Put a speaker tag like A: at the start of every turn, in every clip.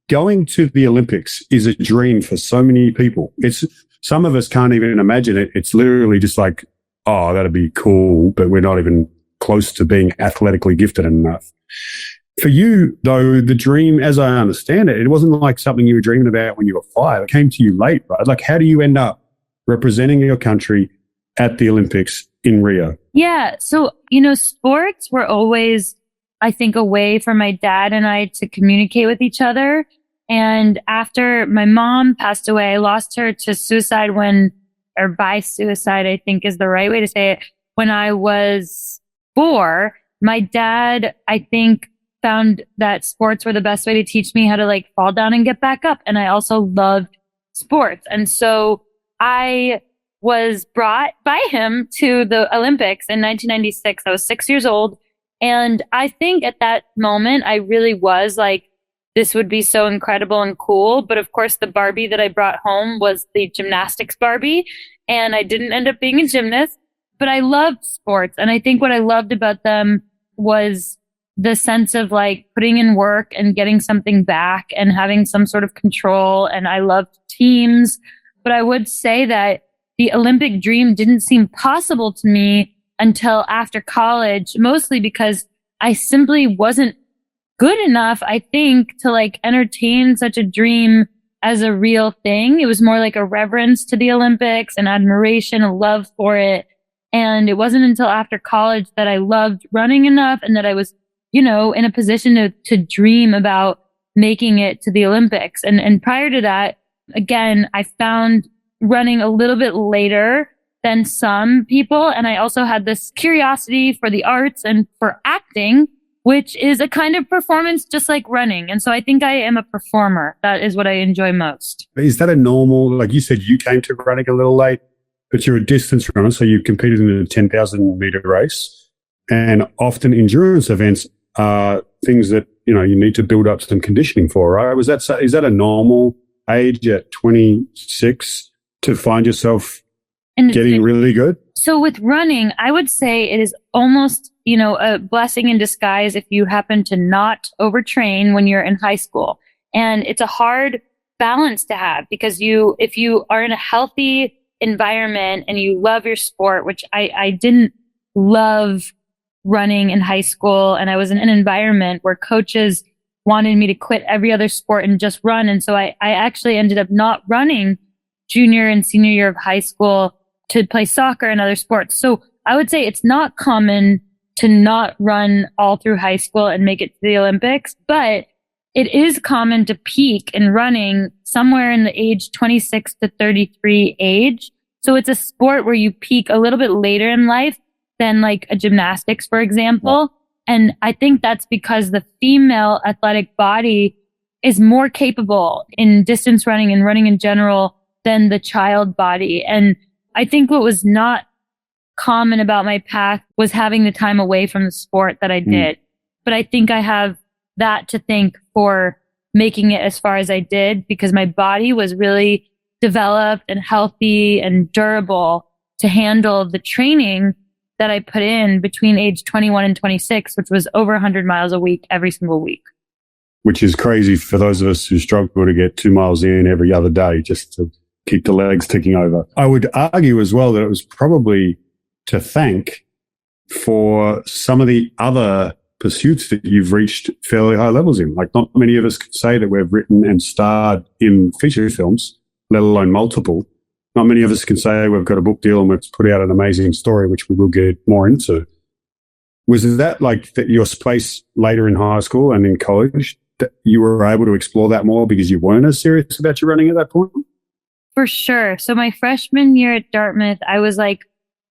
A: going to the Olympics is a dream for so many people. Some of us can't even imagine it. It's literally just like, oh, that'd be cool, but we're not even close to being athletically gifted enough. For you, though, the dream, as I understand it, it wasn't like something you were dreaming about when you were 5. It came to you late, right? Like, how do you end up representing your country at the Olympics in Rio?
B: Yeah. So, sports were always, I think, a way for my dad and I to communicate with each other. And after my mom passed away, I lost her to suicide by suicide, I think is the right way to say it. When I was 4, my dad, I think, found that sports were the best way to teach me how to like fall down and get back up. And I also loved sports. And so I was brought by him to the Olympics in 1996. I was 6 years old. And I think at that moment, I really was like, this would be so incredible and cool. But of course, the Barbie that I brought home was the gymnastics Barbie. And I didn't end up being a gymnast, but I loved sports. And I think what I loved about them was the sense of like putting in work and getting something back and having some sort of control. And I loved teams. But I would say that the Olympic dream didn't seem possible to me until after college, mostly because I simply wasn't good enough, I think, to like entertain such a dream as a real thing. It was more like a reverence to the Olympics, an admiration, a love for it. And it wasn't until after college that I loved running enough and that I was, in a position to dream about making it to the Olympics. And prior to that, again, I found running a little bit later than some people. And I also had this curiosity for the arts and for acting, which is a kind of performance just like running. And so I think I am a performer. That is what I enjoy most.
A: Is that a normal, like you said, you came to running a little late, but you're a distance runner, so you competed in a 10,000 meter race. And often endurance events are things that, you need to build up some conditioning for, right? Is that a normal age at 26 to find yourself getting really good?
B: So with running, I would say it is almost, a blessing in disguise if you happen to not overtrain when you're in high school. And it's a hard balance to have because if you are in a healthy environment and you love your sport, which I didn't love running in high school. And I was in an environment where coaches wanted me to quit every other sport and just run. And so I actually ended up not running junior and senior year of high school to play soccer and other sports. So I would say it's not common to not run all through high school and make it to the Olympics, but it is common to peak in running somewhere in the age 26 to 33 age. So it's a sport where you peak a little bit later in life than like a gymnastics, for example. And I think that's because the female athletic body is more capable in distance running and running in general than the child body. And I think what was not common about my path was having the time away from the sport that I did. But I think I have that to thank for making it as far as I did because my body was really developed and healthy and durable to handle the training that I put in between age 21 and 26, which was over 100 miles a week, every single week.
A: Which is crazy for those of us who struggle to get 2 miles in every other day just to keep the legs ticking over. I would argue as well that it was probably to thank for some of the other pursuits that you've reached fairly high levels in. Like not many of us could say that we've written and starred in feature films, let alone multiple. Not many of us can say we've got a book deal and we've put out an amazing story, which we will get more into. Was that like that your space later in high school and in college that you were able to explore that more because you weren't as serious about your running at that point?
B: For sure. So my freshman year at Dartmouth, I was like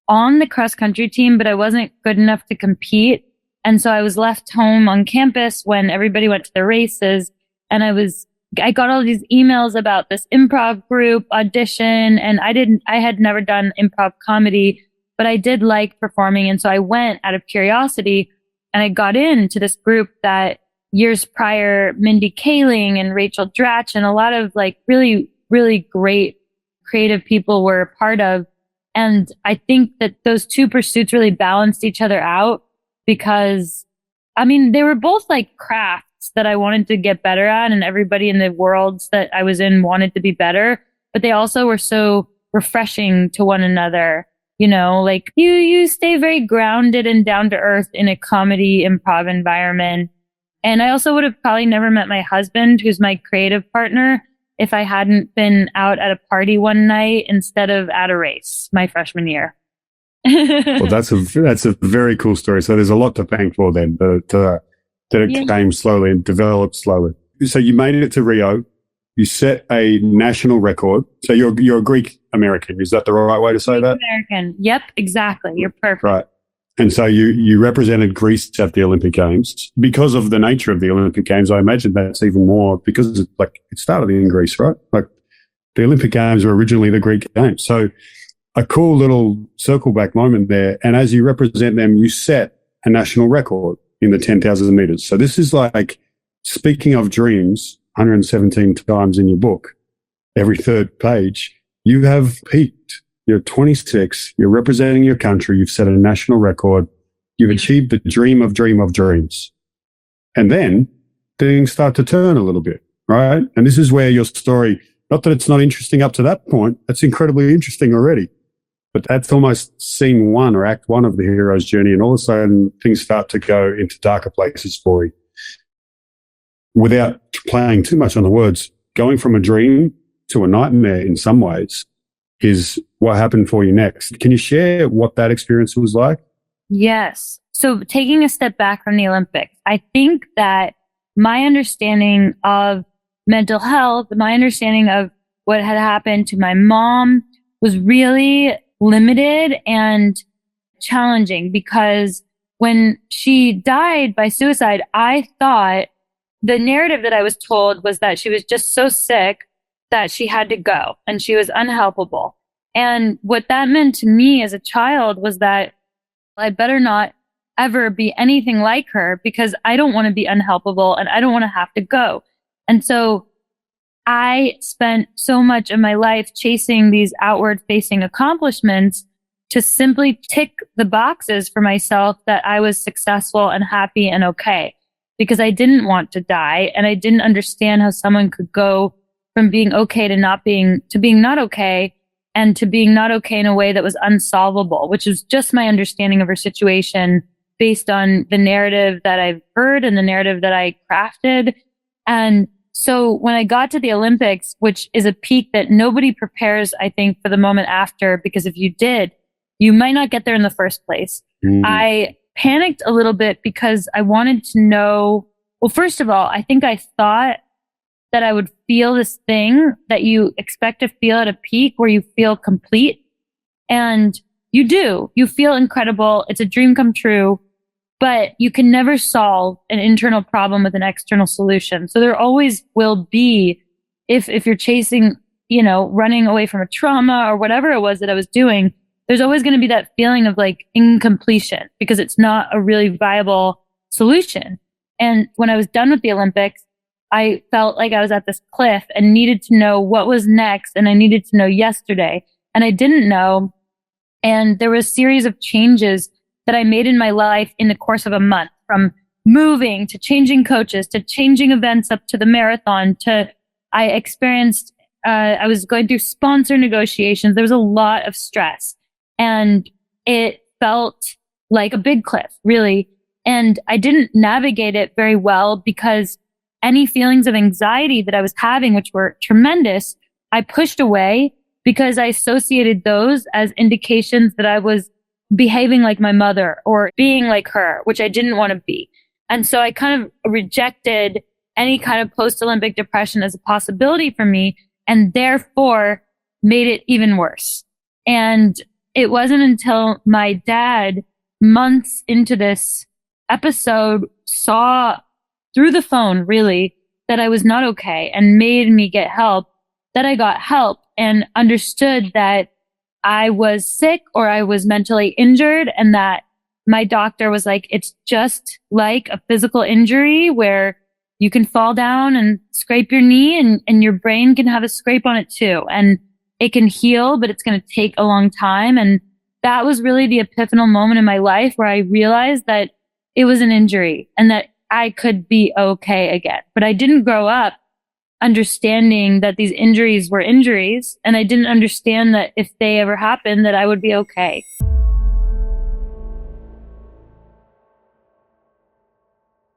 B: on the cross country team, but I wasn't good enough to compete. And so I was left home on campus when everybody went to their races. And I got all these emails about this improv group audition. And I had never done improv comedy, but I did like performing. And so I went out of curiosity and I got into this group that years prior, Mindy Kaling and Rachel Dratch and a lot of like really, really great creative people were a part of. And I think that those two pursuits really balanced each other out because, I mean, they were both like crafts crafts that I wanted to get better at, and everybody in the worlds that I was in wanted to be better, but they also were so refreshing to one another. You know, like you stay very grounded and down to earth in a comedy improv environment. And I also would have probably never met my husband, who's my creative partner, if I hadn't been out at a party one night instead of at a race my freshman year.
A: Well, that's a very cool story. So there's a lot to thank for then, that it came slowly and developed slowly. So you made it to Rio. You set a national record. So you're a Greek American. Is that the right way to say that?
B: American. Yep, exactly. You're perfect.
A: Right. And so you represented Greece at the Olympic Games. Because of the nature of the Olympic Games, I imagine that's even more, because it started in Greece, right? Like the Olympic Games were originally the Greek Games. So a cool little circle back moment there. And as you represent them, you set a national record in the 10,000 meters. So this is like, speaking of dreams, 117 times in your book, every third page, you have peaked. You're 26. You're representing your country. You've set a national record. You've achieved the dream of dreams. And then things start to turn a little bit, right? And this is where your story, not that it's not interesting up to that point, that's incredibly interesting already. But that's almost scene one or act one of the hero's journey. And all of a sudden things start to go into darker places for you. Without playing too much on the words, going from a dream to a nightmare in some ways is what happened for you next. Can you share what that experience was like?
B: Yes. So taking a step back from the Olympics, I think that my understanding of mental health, my understanding of what had happened to my mom was really limited and challenging, because when she died by suicide, I thought the narrative that I was told was that she was just so sick that she had to go and she was unhelpable. And what that meant to me as a child was that I better not ever be anything like her, because I don't want to be unhelpable and I don't want to have to go. And so I spent so much of my life chasing these outward facing accomplishments to simply tick the boxes for myself that I was successful and happy and okay, because I didn't want to die. And I didn't understand how someone could go from being okay to being not okay, and to being not okay in a way that was unsolvable, which is just my understanding of her situation based on the narrative that I've heard and the narrative that I crafted. And so when I got to the Olympics, which is a peak that nobody prepares, I think, for the moment after, because if you did, you might not get there in the first place. I panicked a little bit because I wanted to know, well, first of all, I think I thought that I would feel this thing that you expect to feel at a peak, where you feel complete. And you do. You feel incredible. It's a dream come true. But you can never solve an internal problem with an external solution. So there always will be, if you're chasing, running away from a trauma or whatever it was that I was doing, there's always going to be that feeling of like incompletion, because it's not a really viable solution. And when I was done with the Olympics, I felt like I was at this cliff and needed to know what was next. And I needed to know yesterday. And I didn't know. And there was a series of changes that I made in my life in the course of a month, from moving to changing coaches to changing events up to the marathon to I was going through sponsor negotiations. There was a lot of stress, and it felt like a big cliff, really. And I didn't navigate it very well, because any feelings of anxiety that I was having, which were tremendous, I pushed away because I associated those as indications that I was behaving like my mother or being like her, which I didn't want to be. And so I kind of rejected any kind of post-Olympic depression as a possibility for me, and therefore made it even worse. And it wasn't until my dad, months into this episode, saw through the phone, really, that I was not okay and made me get help, that I got help and understood that I was sick or I was mentally injured, and that my doctor was like, it's just like a physical injury where you can fall down and scrape your knee, and your brain can have a scrape on it too. And it can heal, but it's going to take a long time. And that was really the epiphanal moment in my life where I realized that it was an injury, and that I could be okay again. But I didn't grow up understanding that these injuries were injuries. And I didn't understand that if they ever happened, that I would be okay.